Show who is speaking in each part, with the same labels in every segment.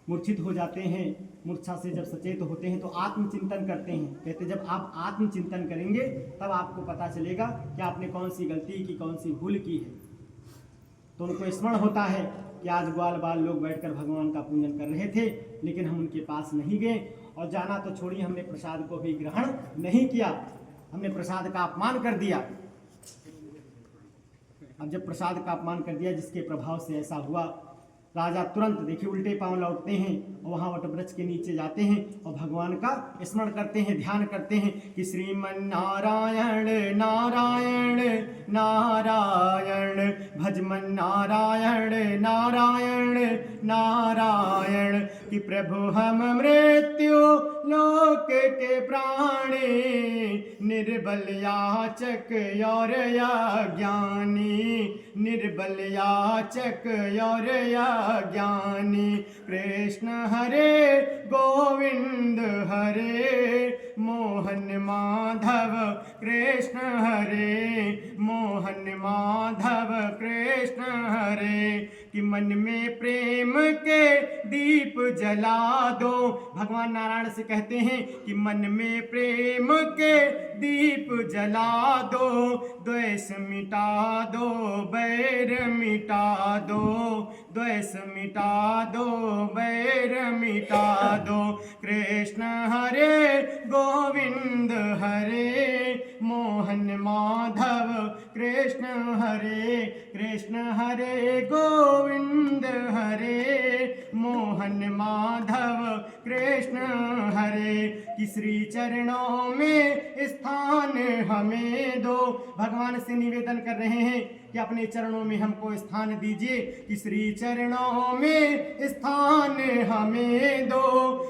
Speaker 1: मूर्छित हो जाते हैं, मूर्छा से जब सचेत होते हैं तो आत्मचिंतन करते हैं। कहते जब आप आत्मचिंतन करेंगे तब आपको पता चलेगा कि आपने कौन सी गलती की, कौन सी भूल की है। तो उनको स्मरण होता है कि आज ग्वाल बाल लोग बैठकर भगवान का पूजन कर रहे थे, लेकिन हम उनके पास नहीं गए, और जाना तो छोड़िए, हमने प्रसाद को भी ग्रहण नहीं किया, हमने प्रसाद का अपमान कर दिया। अब जब प्रसाद का अपमान कर दिया, जिसके प्रभाव से ऐसा हुआ, राजा तुरंत देखिए उल्टे पांव लौटते हैं और वहाँ वटवृक्ष के नीचे जाते हैं और भगवान का स्मरण करते हैं, ध्यान करते हैं कि श्रीमन नारायण नारायण नारायण, भजमन नारायण नारायण नारायण, कि प्रभु हम मृत्यु लोक के प्राणी, निर्बल याचक और अज्ञानी, निर्बल याचक और ज्ञानी, कृष्ण हरे गोविंद हरे मोहन माधव, कृष्ण हरे मोहन माधव कृष्ण हरे, कि मन में प्रेम के दीप जला दो। भगवान नारायण से कहते हैं कि मन में प्रेम के दीप जला दो, द्वेष मिटा दो, बैर मिटा दो, द्वेष मिटा दो, बैर मिटा दो, कृष्ण हरे गोविंद हरे मोहन माधव, कृष्ण हरे गोविंद हरे मोहन माधव कृष्ण हरे, कि श्री चरणों में स्थान हमें दो। भगवान से निवेदन कर रहे हैं कि अपने चरणों में हमको स्थान दीजिए, कि श्री चरणों में स्थान हमें दो,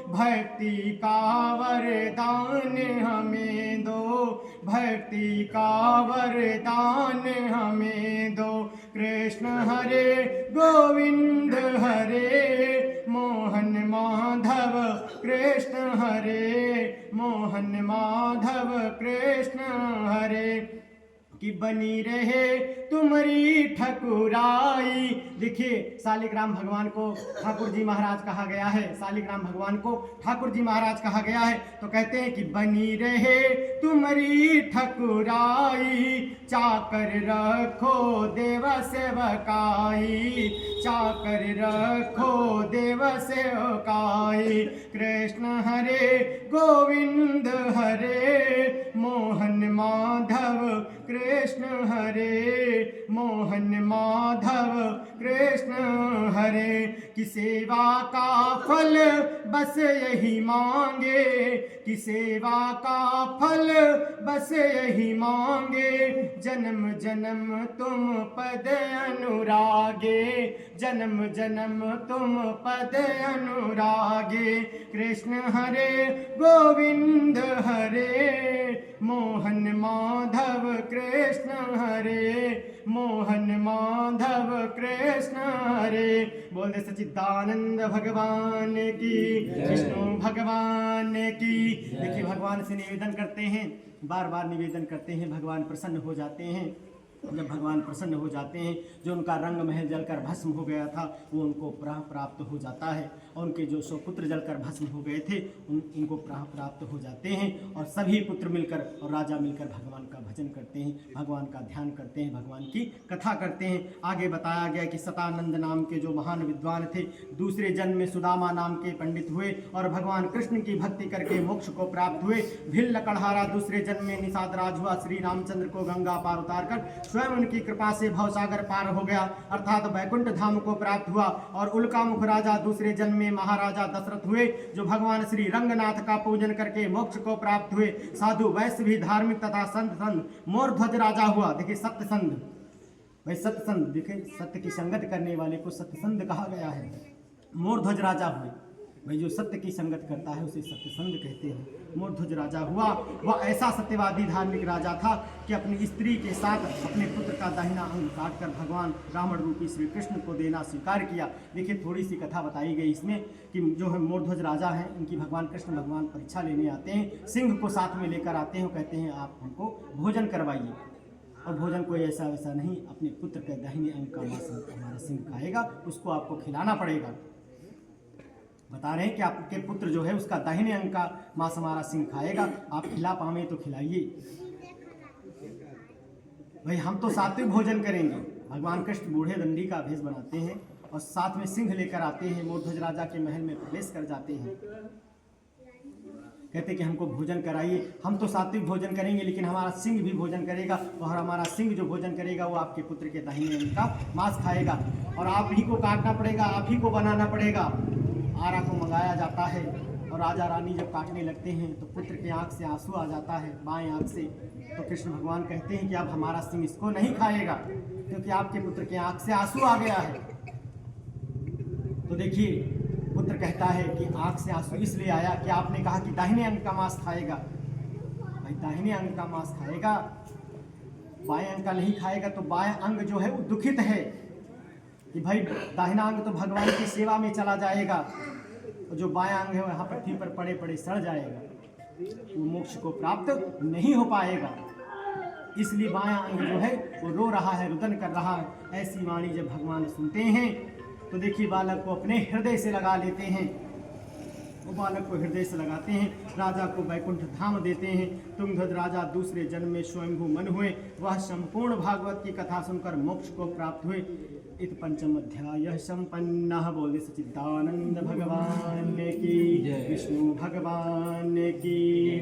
Speaker 1: भक्ति का वरदान हमें दो, भक्ति का वरदान हमें दो, कृष्ण हरे गोविंद हरे मोहन माधव, कृष्ण हरे मोहन माधव कृष्ण हरे, कि बनी रहे तुम्हारी ठकुराई। देखिए शालिग्राम भगवान को ठाकुर जी महाराज कहा गया है, शालिग्राम भगवान को ठाकुर जी महाराज कहा गया है, तो कहते हैं कि बनी रहे तुम्हारी ठकुराई, चाकर रखो देव सेवकाई, चाकर रखो देव सेवकाई, कृष्ण हरे गोविंद हरे मोहन माधव, कृष्ण हरे मोहन माधव कृष्ण हरे, कि सेवा का फल बस यही मांगे, कि सेवा का फल बस यही मांगे, जन्म जन्म तुम पद अनुरागे, जन्म जन्म तुम पद अनुरागे, कृष्ण हरे गोविंद हरे मोहन माधव कृष्ण हरे मोहन माधव कृष्ण हरे। बोल दे सच्चिदानंद भगवान की, विष्णु भगवान की। देखिए भगवान से निवेदन करते हैं, बार बार निवेदन करते हैं, भगवान प्रसन्न हो जाते हैं। जब भगवान प्रसन्न हो जाते हैं, जो उनका रंग महल जलकर भस्म हो गया था वो उनको प्राप्त हो जाता है, और उनके जो 100 पुत्र जलकर भस्म हो गए थे उनको प्राप्त हो जाते हैं, और सभी पुत्र मिलकर और राजा मिलकर भगवान का भजन करते हैं, भगवान का ध्यान करते हैं, भगवान की कथा करते हैं। आगे बताया गया कि सतानंद नाम के जो महान विद्वान थे, दूसरे जन्म में सुदामा नाम के पंडित हुए और भगवान कृष्ण की भक्ति करके मोक्ष को प्राप्त हुए। भिल्ल लकड़हारा दूसरे जन्म में निषाद राज हुआ, श्री रामचंद्र को गंगा पार उतार कर स्वयं उनकी कृपा से भवसागर पार हो गया, अर्थात वैकुंठ धाम को प्राप्त हुआ। और उल्कामुख राजा दूसरे जन्म में महाराजा दशरथ हुए, जो भगवान श्री रंगनाथ का पूजन करके मोक्ष को प्राप्त हुए। साधु वैश्य भी धार्मिक तथा संत संत मोरध्वज राजा हुआ। देखिए सत्य संत, भाई सत्य संत, देखिए सत्य की संगत करने वाले को सत्य संत कहा गया है। मोरध्वज राजा हुए, भाई जो सत्य की संगत करता है उसे सत्यसंध कहते हैं। मोरध्वज राजा हुआ, वह ऐसा सत्यवादी धार्मिक राजा था कि अपनी स्त्री के साथ अपने पुत्र का दाहिना अंग काटकर भगवान रावण रूपी श्री कृष्ण को देना स्वीकार किया। देखिए थोड़ी सी कथा बताई गई इसमें कि जो है मोरध्वज राजा हैं, इनकी भगवान कृष्ण भगवान परीक्षा लेने आते हैं, सिंह को साथ में लेकर आते हैं, कहते हैं आप हमको भोजन करवाइए, और भोजन कोई ऐसा वैसा नहीं, अपने पुत्र के दाहिने अंग का मांस हमारा सिंह खाएगा, उसको आपको खिलाना पड़ेगा। बता रहे हैं कि आपके पुत्र जो है उसका दाहिने अंग का मांस हमारा सिंह खाएगा। आप खिला पावे तो खिलाइए। भाई हम तो सात्विक भोजन करेंगे। भगवान कृष्ण बूढ़े दंडी का भेष बनाते हैं और साथ में सिंह लेकर आते हैं, मोरध्वज राजा के महल में प्रवेश कर जाते हैं। कहते कि हमको भोजन कराइए। हम तो सात्विक भोजन करेंगे लेकिन हमारा सिंह भी भोजन करेगा और हमारा सिंह जो भोजन करेगा वो आपके पुत्र के दाहिने अंग का मांस खाएगा और आप ही को काटना पड़ेगा, आप ही को बनाना पड़ेगा। आरा को मंगाया जाता है और राजा रानी जब काटने लगते हैं तो पुत्र के आंख से आंसू आ जाता है, बाएं आंख से। तो कृष्ण भगवान कहते हैं कि अब हमारा सिंह इसको नहीं खाएगा क्योंकि आपके पुत्र के आंख से आंसू आ गया है। तो देखिए पुत्र कहता है कि आंख से आंसू इसलिए आया कि आपने कहा कि दाहिने अंग का मांस खाएगा। भाई दाहिने अंग का मांस खाएगा, बाएं अंग का नहीं खाएगा। तो बाएं अंग जो है वो दुखित है कि भाई दाहिना अंग तो भगवान की सेवा में चला जाएगा और जो बायां अंग है वहाँ पृथ्वी पर पड़े पड़े सड़ जाएगा, वो मोक्ष को प्राप्त नहीं हो पाएगा। इसलिए बायां अंग जो है वो रो रहा है, रुदन कर रहा है। ऐसी वाणी जब भगवान सुनते हैं तो देखिए बालक को अपने हृदय से लगा लेते हैं। वो बालक को हृदय से लगाते हैं, राजा को वैकुंठ धाम देते हैं। तुंगध्वज राजा दूसरे जन्म में स्वयंभू मन हुए, वह संपूर्ण भागवत की कथा सुनकर मोक्ष को प्राप्त हुए। इत पंचम अध्याय संपन्नः। बोले सच्चिदानंद भगवान की, विष्णु भगवान की।